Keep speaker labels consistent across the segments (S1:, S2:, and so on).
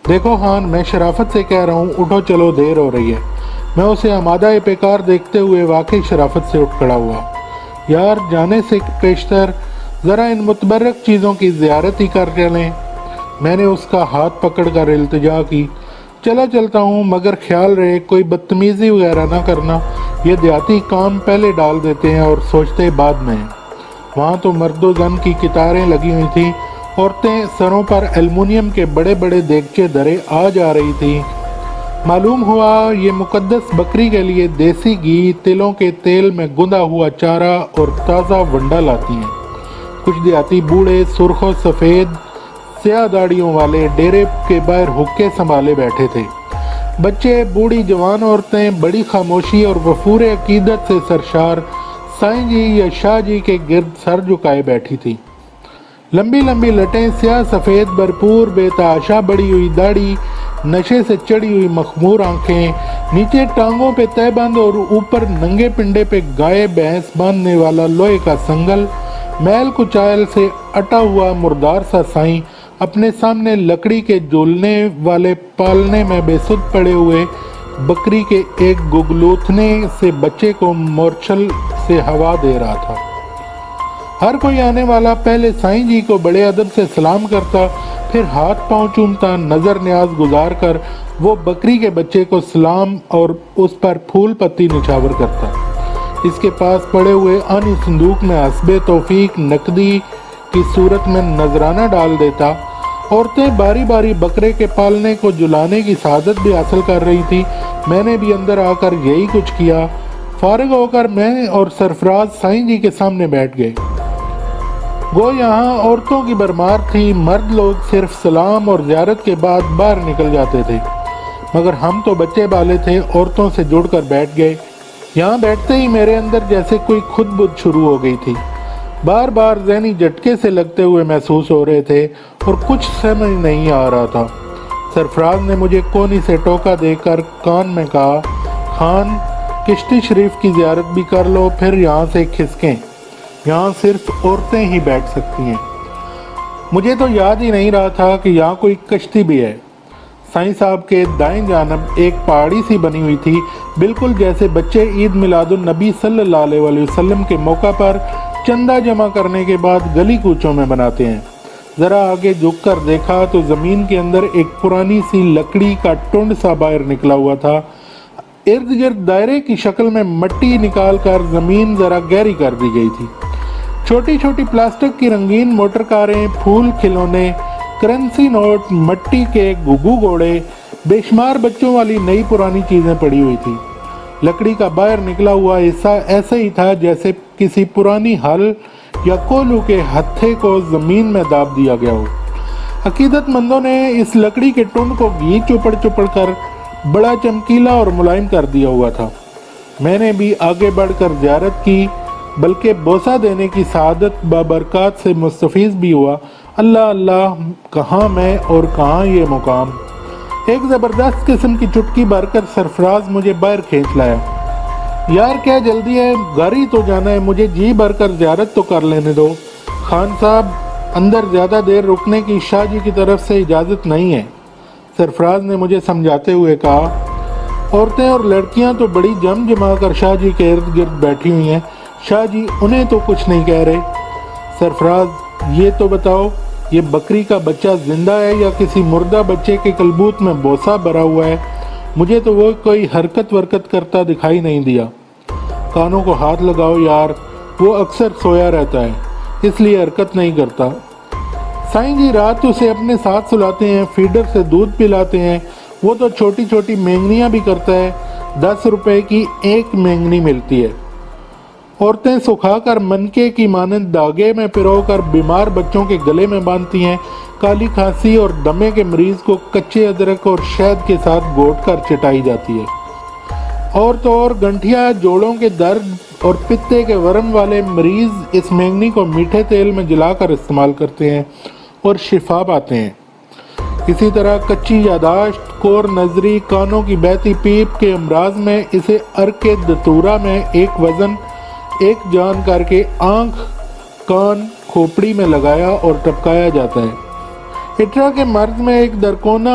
S1: دیکھو خان، میں شرافت سے کہہ رہا ہوں، اٹھو چلو، دیر ہو رہی ہے۔ میں اسے آمادہ پیکار دیکھتے ہوئے واقعی شرافت سے اٹھ کھڑا ہوا۔ یار جانے سے پیشتر ذرا ان متبرک چیزوں کی زیارت ہی کر چلیں۔ میں نے اس کا ہاتھ پکڑ کر التجا کی۔ چلا چلتا ہوں، مگر خیال رہے کوئی بدتمیزی وغیرہ نہ کرنا، یہ دیہاتی کام پہلے ڈال دیتے ہیں اور سوچتے بعد میں ہیں۔ وہاں تو مرد و زن کی قطاریں لگی ہوئی تھیں، عورتیں سروں پر ایلومینیم کے بڑے بڑے دیگچے دھرے آ جا رہی تھیں۔ معلوم ہوا یہ مقدس بکری کے لیے دیسی گھی، تلوں کے تیل میں گندھا ہوا چارہ اور تازہ ونڈا لاتی ہیں۔ کچھ دیہاتی بوڑھے سرخ و سفید سیاہ داڑھیوں والے ڈیرے کے باہر حقے سنبھالے بیٹھے تھے۔ بچے، بوڑھی جوان عورتیں بڑی خاموشی اور وفور عقیدت سے سرشار سائیں جی یا شاہ جی کے گرد سر جھکائے بیٹھی تھی۔ لمبی لمبی لٹیں، سیاہ سفید بھرپور بے تحاشا بڑی ہوئی داڑھی، نشے سے چڑھی ہوئی مخمور آنکھیں، نیچے ٹانگوں پہ تہ بند اور اوپر ننگے پنڈے پہ گائے بھینس باندھنے والا لوہے کا سنگل، میل کچائل سے اٹا ہوا مردار سا سائیں اپنے سامنے لکڑی کے جولنے والے پالنے میں بے سدھ پڑے ہوئے بکری کے ایک گگلوتھنے سے بچے کو مورچل سے ہوا دے رہا تھا۔ ہر کوئی آنے والا پہلے سائیں جی کو بڑے ادب سے سلام کرتا، پھر ہاتھ پاؤں چومتا، نظر نیاز گزار کر وہ بکری کے بچے کو سلام اور اس پر پھول پتی نچھاور کرتا۔ اس کے پاس پڑے ہوئے آنی صندوق میں حسب توفیق نقدی کی صورت میں نذرانہ ڈال دیتا۔ عورتیں باری باری بکرے کے پالنے کو جلانے کی سعادت بھی حاصل کر رہی تھی۔ میں نے بھی اندر آ کر یہی کچھ کیا۔ فارغ ہو کر میں اور سرفراز سائیں جی کے سامنے بیٹھ گئے۔ وہ یہاں عورتوں کی بھرمار تھی، مرد لوگ صرف سلام اور زیارت کے بعد باہر نکل جاتے تھے، مگر ہم تو بچے بالے تھے، عورتوں سے جڑ کر بیٹھ گئے۔ یہاں بیٹھتے ہی میرے اندر جیسے کوئی خود بدھ شروع ہو گئی تھی۔ بار بار ذہنی جھٹکے سے لگتے ہوئے محسوس ہو رہے تھے اور کچھ سمجھ نہیں آ رہا تھا۔ سرفراز نے مجھے کونی سے ٹوکا دے کر کان میں کہا، خان کشتی شریف کی زیارت بھی کر لو، پھر یہاں سے کھسکیں، یہاں صرف عورتیں ہی بیٹھ سکتی ہیں۔ مجھے تو یاد ہی نہیں رہا تھا کہ یہاں کوئی کشتی بھی ہے۔ سائیں صاحب کے دائیں جانب ایک پہاڑی سی بنی ہوئی تھی، بالکل جیسے بچے عید میلاد النبی صلی اللہ علیہ وسلم کے موقع پر چندہ جمع کرنے کے بعد گلی کوچوں میں بناتے ہیں۔ ذرا آگے جھک کر دیکھا تو زمین کے اندر ایک پرانی سی لکڑی کا ٹنڈ سا باہر نکلا ہوا تھا۔ ارد گرد دائرے کی شکل میں مٹی نکال کر زمین ذرا گہری کر دی گئی تھی۔ چھوٹی چھوٹی پلاسٹک کی رنگین موٹر کاریں، پھول کھلونے، کرنسی نوٹ، مٹی کے گھگو گھوڑے، بے شمار بچوں والی نئی پرانی چیزیں پڑی ہوئی تھی۔ لکڑی کا باہر نکلا ہوا حصہ ایسے ہی تھا جیسے کسی پرانی ہل یا کولو کے ہتھے کو زمین میں داب دیا گیا ہو۔ عقیدت مندوں نے اس لکڑی کے ٹنڈ کو گھی چپڑ چپڑ کر بڑا چمکیلا اور ملائم کر دیا ہوا تھا۔ میں نے بھی آگے بڑھ کر زیارت کی، بلکہ بوسہ دینے کی سعادت بابرکات سے مستفیض بھی ہوا۔ اللہ اللہ، کہاں میں اور کہاں یہ مقام۔ ایک زبردست قسم کی چٹکی بھر کر سرفراز مجھے باہر کھینچ لایا۔ یار کیا جلدی ہے، گھر ہی تو جانا ہے، مجھے جی بھر کر زیارت تو کر لینے دو۔ خان صاحب، اندر زیادہ دیر رکنے کی شاہ جی کی طرف سے اجازت نہیں ہے، سرفراز نے مجھے سمجھاتے ہوئے کہا۔ عورتیں اور لڑکیاں تو بڑی جم جما کر شاہ جی کے ارد گرد بیٹھی ہوئی ہیں، شاہ جی انہیں تو کچھ نہیں کہہ رہے۔ سرفراز، یہ تو بتاؤ، یہ بکری کا بچہ زندہ ہے یا کسی مردہ بچے کے کلبوت میں بوسہ بھرا ہوا ہے؟ مجھے تو وہ کوئی حرکت ورکت کرتا دکھائی نہیں دیا۔ کانوں کو ہاتھ لگاؤ یار، وہ اکثر سویا رہتا ہے، اس لیے حرکت نہیں کرتا۔ سائیں جی رات اسے اپنے ساتھ سلاتے ہیں، فیڈر سے دودھ پلاتے ہیں، وہ تو چھوٹی چھوٹی مینگنیاں بھی کرتا ہے، 10 روپے کی ایک مینگنی ملتی ہے۔ عورتیں سکھا کر منکے کی مانند داغے میں پرو کر بیمار بچوں کے گلے میں باندھتی ہیں۔ کالی کھانسی اور دمے کے مریض کو کچے ادرک اور شہد کے ساتھ گھوٹ کر چٹائی جاتی ہے۔ اور تو اور گنٹھیا، جوڑوں کے درد اور پتے کے ورم والے مریض اس مینگنی کو میٹھے تیل میں جلا کر استعمال کرتے ہیں اور شفا پاتے ہیں۔ اسی طرح کچی یاداشت، کور نظری، کانوں کی بہتی پیپ کے امراض میں اسے عرق دتورہ میں ایک وزن ایک جان کر کے آنکھ، کان، کھوپڑی میں لگایا اور ٹپکایا جاتا ہے۔ اٹرا کے مرض میں ایک درکونا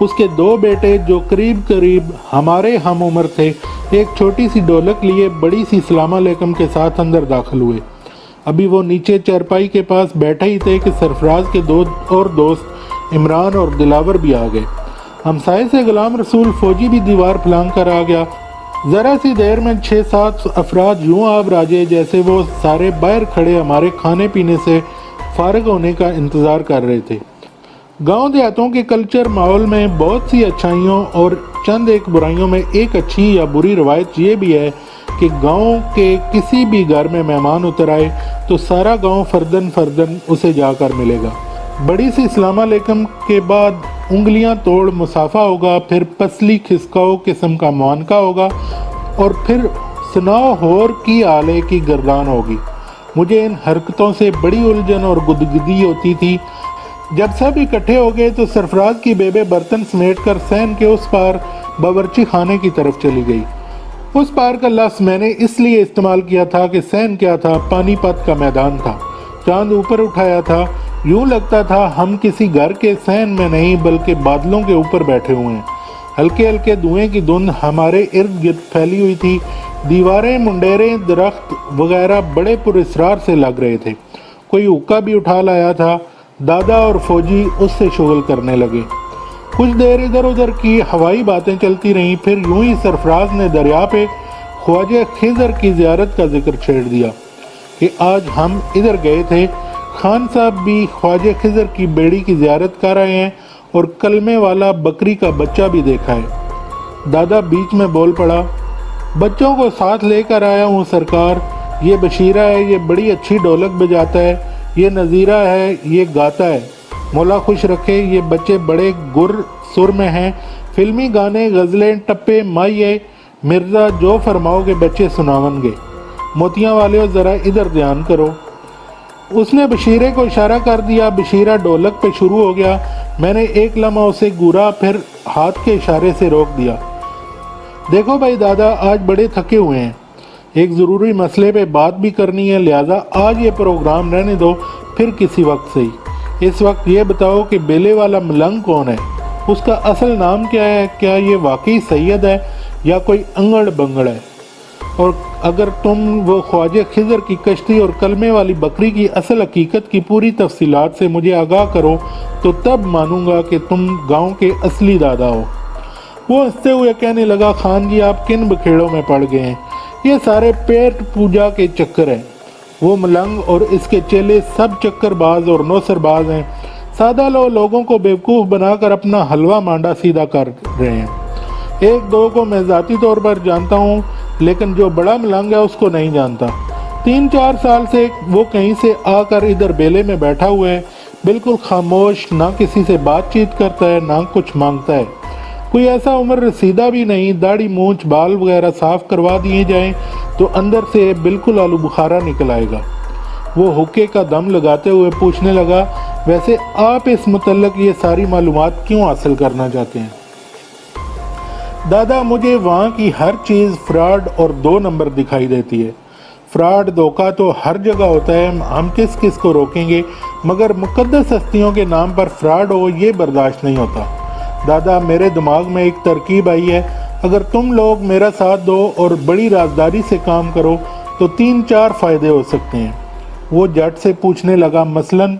S1: اس کے 2 بیٹے جو قریب قریب ہمارے ہم عمر تھے ایک چھوٹی سی ڈھولک لیے بڑی سی السلام علیکم کے ساتھ اندر داخل ہوئے۔ ابھی وہ نیچے چارپائی کے پاس بیٹھے ہی تھے کہ سرفراز کے 2 اور دوست عمران اور دلاور بھی آ گئے۔ ہمسائے سے غلام رسول فوجی بھی دیوار پھلانگ کر آ گیا۔ ذرا سی دیر میں 6-7 افراد یوں آب راجے جیسے وہ سارے باہر کھڑے ہمارے کھانے پینے سے فارغ ہونے کا انتظار کر رہے تھے۔ گاؤں دیہاتوں کے کلچر ماحول میں بہت سی اچھائیوں اور چند ایک برائیوں میں ایک اچھی یا بری روایت یہ بھی ہے کہ گاؤں کے کسی بھی گھر میں مہمان اتر آئے تو سارا گاؤں فردن فردن اسے جا کر ملے گا۔ بڑی سی السلام علیکم کے بعد انگلیاں توڑ مصافحہ ہوگا، پھر پسلی کھسکاؤ قسم کا معانقہ ہوگا اور پھر سناؤ ہور کی آلے کی گردان ہوگی۔ مجھے ان حرکتوں سے بڑی الجھن اور گدگدی ہوتی تھی۔ جب سب اکٹھے ہو گئے تو سرفراز کی بیبے برتن سمیٹ کر صحن کے اس پار باورچی خانے کی طرف چلی گئی۔ اس پار کا لفظ میں نے اس لیے استعمال کیا تھا کہ صحن کیا تھا، پانی پت کا میدان تھا، چاند اوپر اٹھایا تھا، یوں لگتا تھا ہم کسی گھر کے صحن میں نہیں بلکہ بادلوں کے اوپر بیٹھے ہوئے ہیں۔ ہلکے ہلکے دھوئیں کی دھند ہمارے ارد گرد پھیلی ہوئی تھی، دیواریں، منڈیریں، درخت وغیرہ بڑے پراسرار سے لگ رہے تھے۔ کوئی حقہ بھی اٹھا لایا تھا۔ دادا اور فوجی اس سے شغل کرنے لگے۔ کچھ دیر ادھر ادھر کی ہوائی باتیں چلتی رہیں، پھر یوں ہی سرفراز نے دریا پہ خواجہ خضر کی زیارت کا ذکر چھیڑ دیا کہ آج ہم ادھر گئے تھے، خان صاحب بھی خواجہ خضر کی بیڑی کی زیارت کر رہے ہیں اور کلمے والا بکری کا بچہ بھی دیکھا ہے۔ دادا بیچ میں بول پڑا، بچوں کو ساتھ لے کر آیا ہوں سرکار، یہ بشیرہ ہے، یہ بڑی اچھی ڈھولک بجاتا ہے، یہ نذیرہ ہے، یہ گاتا ہے، مولا خوش رکھے، یہ بچے بڑے گر سر میں ہیں، فلمی گانے، غزلیں، ٹپے، مائیے مرزا جو فرماؤ گے بچے سناون گے، موتیاں والے ذرا ادھر دھیان کرو۔ اس نے بشیرے کو اشارہ کر دیا، بشیرہ ڈھولک پہ شروع ہو گیا۔ میں نے ایک لمحہ اسے گورا، پھر ہاتھ کے اشارے سے روک دیا۔ دیکھو بھائی دادا، آج بڑے تھکے ہوئے ہیں، ایک ضروری مسئلے پہ بات بھی کرنی ہے، لہٰذا آج یہ پروگرام رہنے دو، پھر کسی وقت سے ہی۔ اس وقت یہ بتاؤ کہ بیلے والا ملنگ کون ہے، اس کا اصل نام کیا ہے، کیا یہ واقعی سید ہے یا کوئی انگڑ بنگڑ ہے؟ اور اگر تم وہ خواجہ خضر کی کشتی اور کلمے والی بکری کی اصل حقیقت کی پوری تفصیلات سے مجھے آگاہ کرو تو تب مانوں گا کہ تم گاؤں کے اصلی دادا ہو۔ وہ ہنستے ہوئے کہنے لگا، خان جی آپ کن بکھیڑوں میں پڑ گئے ہیں، یہ سارے پیٹ پوجا کے چکر ہیں۔ وہ ملنگ اور اس کے چیلے سب چکر باز اور نوسر باز ہیں، سادہ لوگوں کو بیوقوف بنا کر اپنا حلوہ مانڈا سیدھا کر رہے ہیں۔ ایک دو کو میں ذاتی طور پر جانتا ہوں، لیکن جو بڑا ملنگ ہے اس کو نہیں جانتا۔ 3-4 سال سے وہ کہیں سے آ کر ادھر بیلے میں بیٹھا ہوا ہے، بالکل خاموش، نہ کسی سے بات چیت کرتا ہے، نہ کچھ مانگتا ہے۔ کوئی ایسا عمر رسیدہ بھی نہیں، داڑھی مونچھ بال وغیرہ صاف کروا دیے جائیں تو اندر سے بالکل آلو بخارا نکل آئے گا۔ وہ حقے کا دم لگاتے ہوئے پوچھنے لگا، ویسے آپ اس متعلق یہ ساری معلومات کیوں حاصل کرنا چاہتے ہیں؟ دادا، مجھے وہاں کی ہر چیز فراڈ اور 2 نمبر دکھائی دیتی ہے۔ فراڈ دھوکہ تو ہر جگہ ہوتا ہے، ہم کس کو روکیں گے، مگر مقدس ہستیوں کے نام پر فراڈ ہو یہ برداشت نہیں ہوتا۔ دادا، میرے دماغ میں ایک ترکیب آئی ہے، اگر تم لوگ میرا ساتھ دو اور بڑی رازداری سے کام کرو تو 3-4 فائدے ہو سکتے ہیں۔ وہ جٹ سے پوچھنے لگا، مثلاً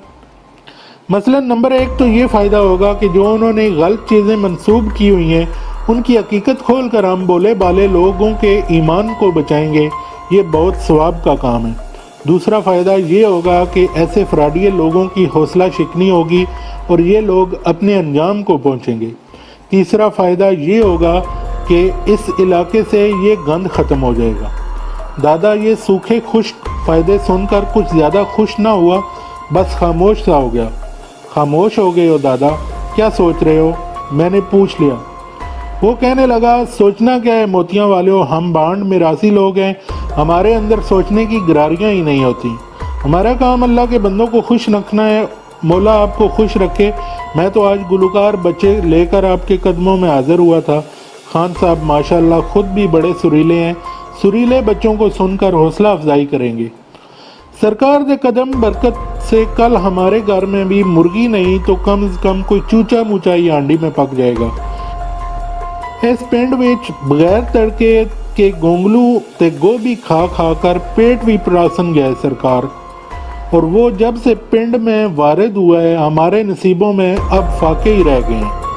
S1: نمبر 1 تو یہ فائدہ ہوگا کہ جو انہوں نے غلط چیزیں منسوب کی ہوئی ہیں ان کی حقیقت کھول کر ہم بولے بالے لوگوں کے ایمان کو بچائیں گے، یہ بہت ثواب کا کام ہے۔ دوسرا فائدہ یہ ہوگا کہ ایسے فراڈیے لوگوں کی حوصلہ شکنی ہوگی اور یہ لوگ اپنے انجام کو پہنچیں گے۔ تیسرا فائدہ یہ ہوگا کہ اس علاقے سے یہ گند ختم ہو جائے گا۔ دادا یہ سوکھے خشک فائدے سن کر کچھ زیادہ خوش نہ ہوا، بس خاموش سا ہو گیا۔ خاموش ہو گئے ہو دادا، کیا سوچ رہے ہو؟ میں نے پوچھ لیا۔ وہ کہنے لگا، سوچنا کیا ہے موتیاں والے ہو، ہم بانڈ میراثی لوگ ہیں، ہمارے اندر سوچنے کی گراریاں ہی نہیں ہوتی۔ ہمارا کام اللہ کے بندوں کو خوش رکھنا ہے، مولا آپ کو خوش رکھے۔ میں تو آج گلوکار بچے لے کر آپ کے قدموں میں حاضر ہوا تھا۔ خان صاحب ماشاءاللہ خود بھی بڑے سریلے ہیں، سریلے بچوں کو سن کر حوصلہ افزائی کریں گے۔ سرکار دے قدم برکت سے کل ہمارے گھر میں بھی مرغی نہیں تو کم از کم کوئی چوچا موچا ہی ہانڈی میں پک جائے گا۔ اس پنڈ وچ بغیر تڑکے کے گونگلو تے گوبھی کھا کھا کر پیٹ بھی پراسن گیا ہے سرکار، اور وہ جب سے پنڈ میں وارد ہوا ہے ہمارے نصیبوں میں اب فاقے ہی رہ گئے ہیں۔